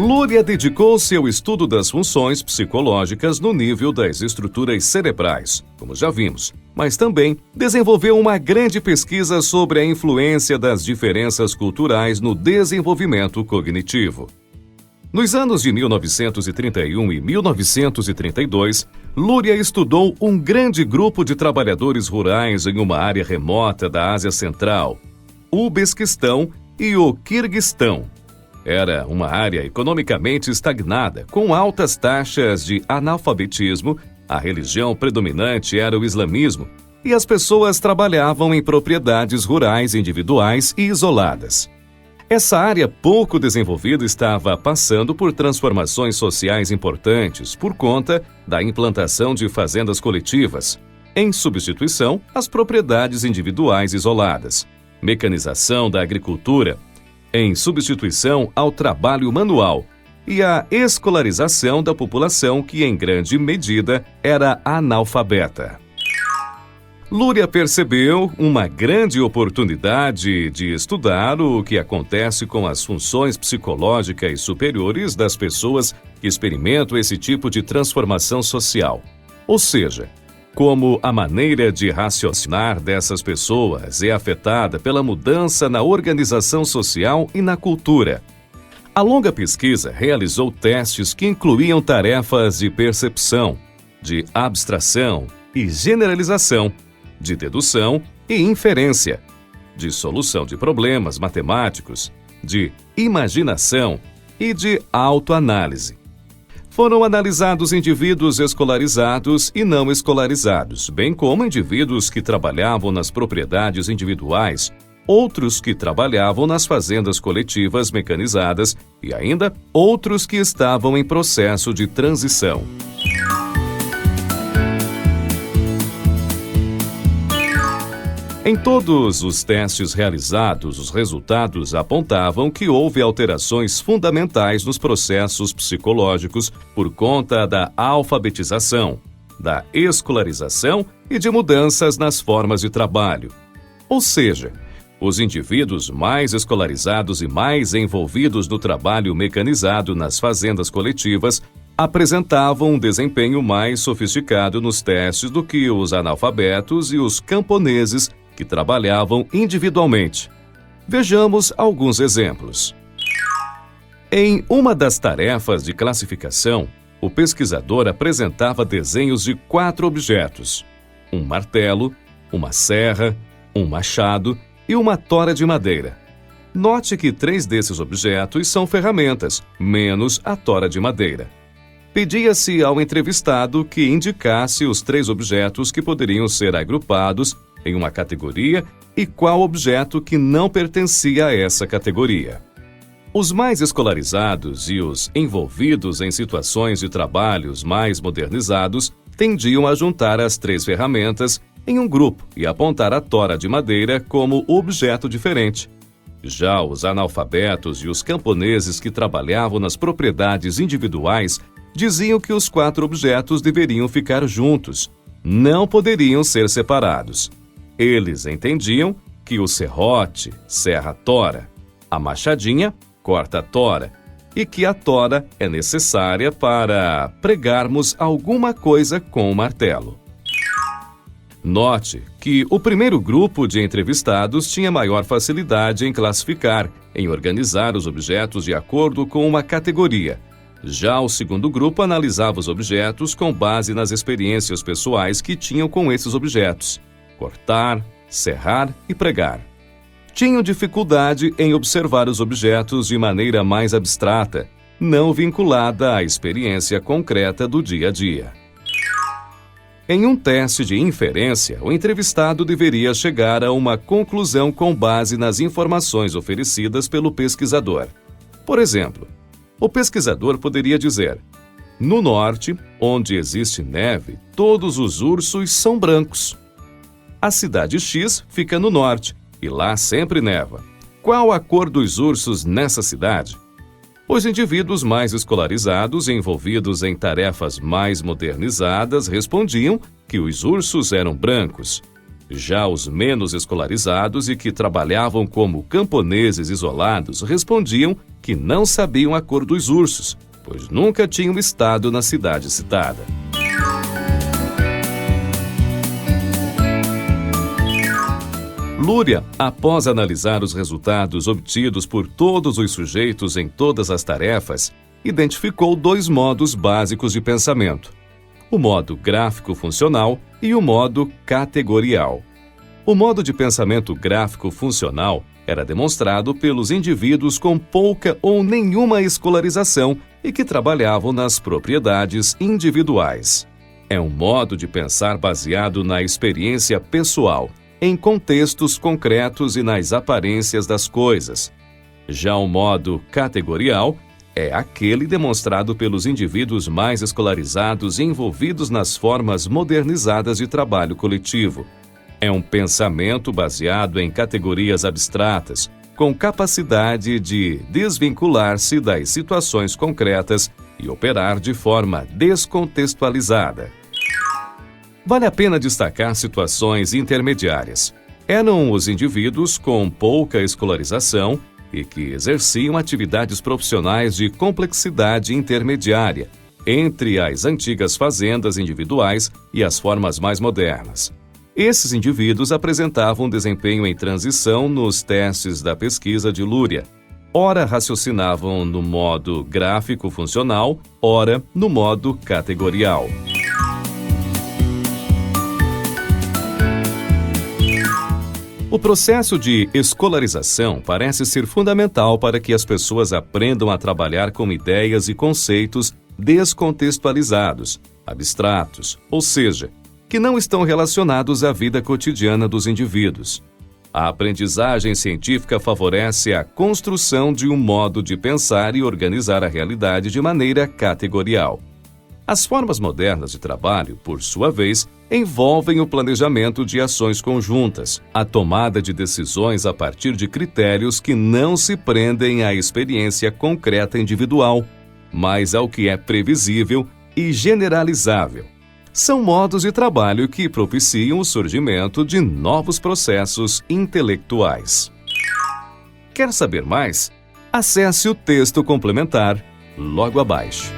Luria dedicou-se ao estudo das funções psicológicas no nível das estruturas cerebrais, como já vimos, mas também desenvolveu uma grande pesquisa sobre a influência das diferenças culturais no desenvolvimento cognitivo. Nos anos de 1931 e 1932, Luria estudou um grande grupo de trabalhadores rurais em uma área remota da Ásia Central, o Uzbequistão e o Quirguistão. Era uma área economicamente estagnada, com altas taxas de analfabetismo, a religião predominante era o islamismo, e as pessoas trabalhavam em propriedades rurais individuais e isoladas. Essa área pouco desenvolvida estava passando por transformações sociais importantes por conta da implantação de fazendas coletivas, em substituição às propriedades individuais isoladas, mecanização da agricultura, em substituição ao trabalho manual, e a escolarização da população que, em grande medida, era analfabeta. Luria percebeu uma grande oportunidade de estudar o que acontece com as funções psicológicas superiores das pessoas que experimentam esse tipo de transformação social. Ou seja, como a maneira de raciocinar dessas pessoas é afetada pela mudança na organização social e na cultura. A longa pesquisa realizou testes que incluíam tarefas de percepção, de abstração e generalização, de dedução e inferência, de solução de problemas matemáticos, de imaginação e de autoanálise. Foram analisados indivíduos escolarizados e não escolarizados, bem como indivíduos que trabalhavam nas propriedades individuais, outros que trabalhavam nas fazendas coletivas mecanizadas e ainda outros que estavam em processo de transição. Em todos os testes realizados, os resultados apontavam que houve alterações fundamentais nos processos psicológicos por conta da alfabetização, da escolarização e de mudanças nas formas de trabalho. Ou seja, os indivíduos mais escolarizados e mais envolvidos no trabalho mecanizado nas fazendas coletivas apresentavam um desempenho mais sofisticado nos testes do que os analfabetos e os camponeses que trabalhavam individualmente. Vejamos alguns exemplos. Em uma das tarefas de classificação, o pesquisador apresentava desenhos de 4 objetos: um martelo, uma serra, um machado e uma tora de madeira. Note que 3 desses objetos são ferramentas, menos a tora de madeira. Pedia-se ao entrevistado que indicasse os 3 objetos que poderiam ser agrupados em uma categoria e qual objeto que não pertencia a essa categoria. Os mais escolarizados e os envolvidos em situações de trabalhos mais modernizados tendiam a juntar as 3 ferramentas em um grupo e apontar a tora de madeira como objeto diferente. Já os analfabetos e os camponeses que trabalhavam nas propriedades individuais diziam que os 4 objetos deveriam ficar juntos, não poderiam ser separados. Eles entendiam que o serrote serra a tora, a machadinha corta a tora e que a tora é necessária para pregarmos alguma coisa com o martelo. Note que o primeiro grupo de entrevistados tinha maior facilidade em classificar, em organizar os objetos de acordo com uma categoria. Já o segundo grupo analisava os objetos com base nas experiências pessoais que tinham com esses objetos: cortar, serrar e pregar. Tinham dificuldade em observar os objetos de maneira mais abstrata, não vinculada à experiência concreta do dia a dia. Em um teste de inferência, o entrevistado deveria chegar a uma conclusão com base nas informações oferecidas pelo pesquisador. Por exemplo, o pesquisador poderia dizer: no norte, onde existe neve, todos os ursos são brancos. A cidade X fica no norte, e lá sempre neva. Qual a cor dos ursos nessa cidade? Os indivíduos mais escolarizados e envolvidos em tarefas mais modernizadas respondiam que os ursos eram brancos. Já os menos escolarizados e que trabalhavam como camponeses isolados respondiam que não sabiam a cor dos ursos, pois nunca tinham estado na cidade citada. Lúria, após analisar os resultados obtidos por todos os sujeitos em todas as tarefas, identificou 2 modos básicos de pensamento: o modo gráfico-funcional e o modo categorial. O modo de pensamento gráfico-funcional era demonstrado pelos indivíduos com pouca ou nenhuma escolarização e que trabalhavam nas propriedades individuais. É um modo de pensar baseado na experiência pessoal, em contextos concretos e nas aparências das coisas. Já o modo categorial é aquele demonstrado pelos indivíduos mais escolarizados e envolvidos nas formas modernizadas de trabalho coletivo. É um pensamento baseado em categorias abstratas, com capacidade de desvincular-se das situações concretas e operar de forma descontextualizada. Vale a pena destacar situações intermediárias. Eram os indivíduos com pouca escolarização e que exerciam atividades profissionais de complexidade intermediária entre as antigas fazendas individuais e as formas mais modernas. Esses indivíduos apresentavam desempenho em transição nos testes da pesquisa de Lúria. Ora raciocinavam no modo gráfico-funcional, ora no modo categorial. O processo de escolarização parece ser fundamental para que as pessoas aprendam a trabalhar com ideias e conceitos descontextualizados, abstratos, ou seja, que não estão relacionados à vida cotidiana dos indivíduos. A aprendizagem científica favorece a construção de um modo de pensar e organizar a realidade de maneira categorial. As formas modernas de trabalho, por sua vez, envolvem o planejamento de ações conjuntas, a tomada de decisões a partir de critérios que não se prendem à experiência concreta individual, mas ao que é previsível e generalizável. São modos de trabalho que propiciam o surgimento de novos processos intelectuais. Quer saber mais? Acesse o texto complementar logo abaixo.